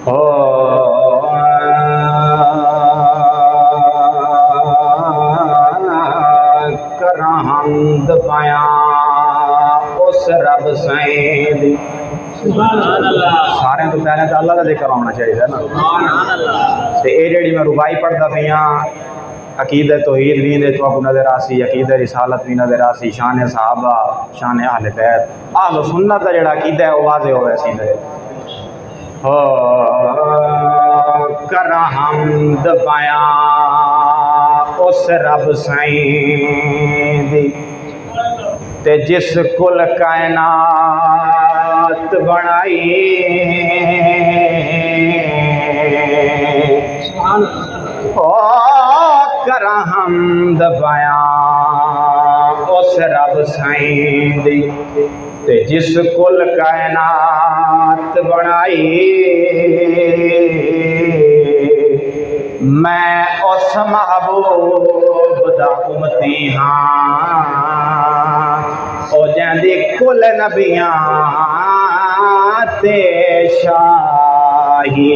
हो करा हमद पाया उस रब सैद। सारे तो पहले तो अल्लाह का जिक्र होना चाहिए ना। तो ये जी मैं रुबाई पढ़ता पी हाँ, अकीद तौहीद भी दे तो नज़र आसी, अकीद रिसालत भी नज़र आसी, शान सहाबा, शान अहले बैत, अहले सुन्नत का जिहड़ा अकीदा है वो वाज़े होवे सी दे। हो करा हमद पाया उस रब साईं दी ते जिस कुल कायनात बनाई। ओ करा हमद पाया उस रब साईं दी ते जिस कुल कायनात बनाई। मैं उस महबूब दा उम्मती हाँ ओ जैंदी कुल नबियां ते शाही।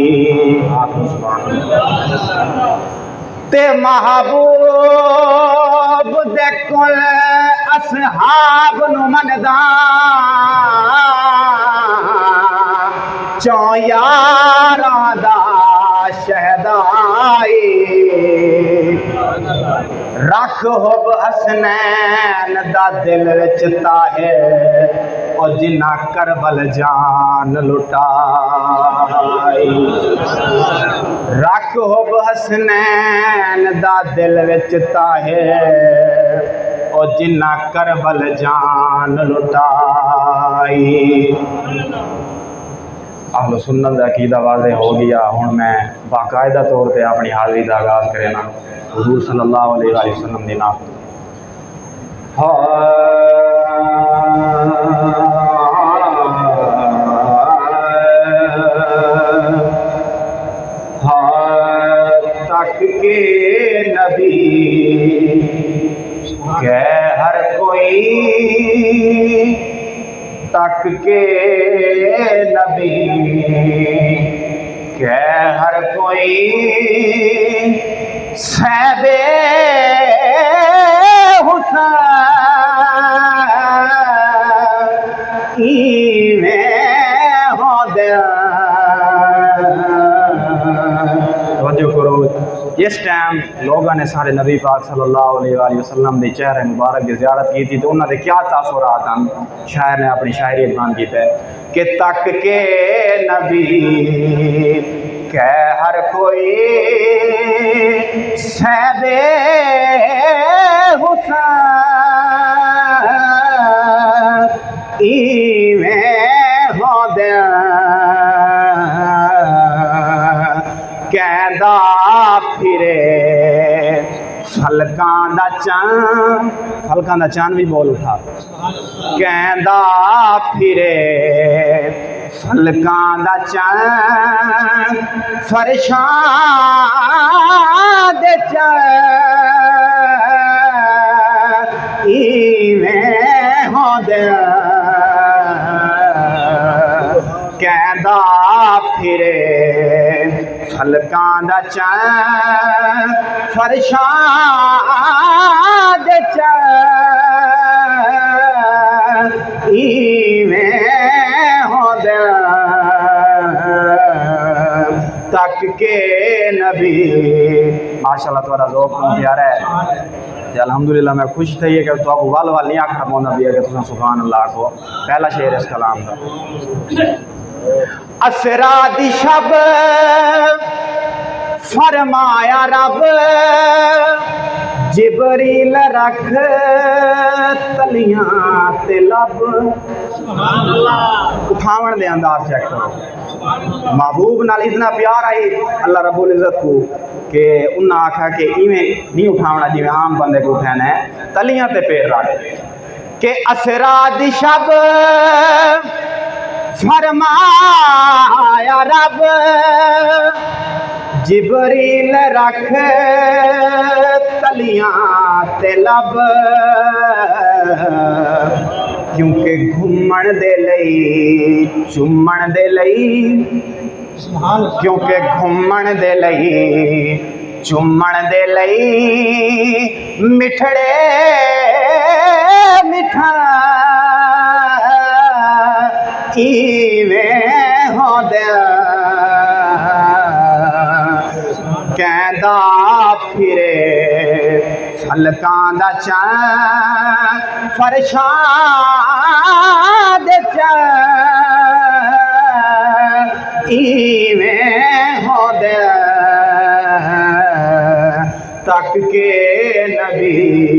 ते महबूब दे कुल असहाब नु मनदा चौ यारां दा शहदाई। रख हुब हसनैन दा दिल विच ताहिर ओ जिन्ना करबल जान लुटाई। रख हुब हसनैन दा दिल विच ताहिर ओ जिन्ना करबल जान लुटाई। अहले सुन्नत दा अकीदा वाज़े हो गया। हुण मैं बाकायदा तौर पर अपनी हाज़री का आगाज़ करेना हुज़ूर सल्लल्लाहु अलैहि वसल्लम दी नाम। तक के नबी के हर कोई, तक के नबी के हर कोई सहबे हुसैन हो दिया। तवज्जो करो, जिस टाइम लोगों ने सारे नबी पाक सल्लल्लाहु अलैहि वसल्लम के चेहरे मुबारक की ज़ियारत की थी तो उन्होंने क्या तासुरात हैं। शायर ने अपनी शायरी बयान की है कि तक के नबी के हर कोई सहबे हुसैन हो दिया। कहदा फिरे फलकां दा चांद, फलकां दा चांद भी बोल उठा। कहदा फिरे फलकां दा चांद फरशां दे चांद इवें होंदे। कहदा फिरे फलकां दा चांद फरशां दे चांद इवें होंदे। तक के नबी माशाअल्लाह तुम्हारा ज़ौक़ प्यारा है। अल्हम्दुलिल्लाह मैं खुश थी कि तो वाल वाल नहीं आखना पौंदा भी है कि तुम सुभान अल्लाह को। पहला शेर इस कलाम का असरा दी शब फरमाया रब जिबरील रख तलियां ते लब। उठावन दे अंदाज चेक करो। महबूब नाल इतना प्यार आई अल्लाह रब्बुल इज़्ज़त को कि उन्हें आखा कि इवें नहीं उठावना जिवें आम बंदे को उठाना है, तलियां ते पैर रख के असरा दी शब फरमाया रब जिबरील रख तलियां ते लब। क्योंकि घूमन दे लई चुमन दे लई क्योंकि घूमण दे लई चुम्मण दे लई मिठड़े मिठा इवें होंदे कहदा फिरे फलकां दा चैन फरशां दे चैन इवें होंदे तक के नबी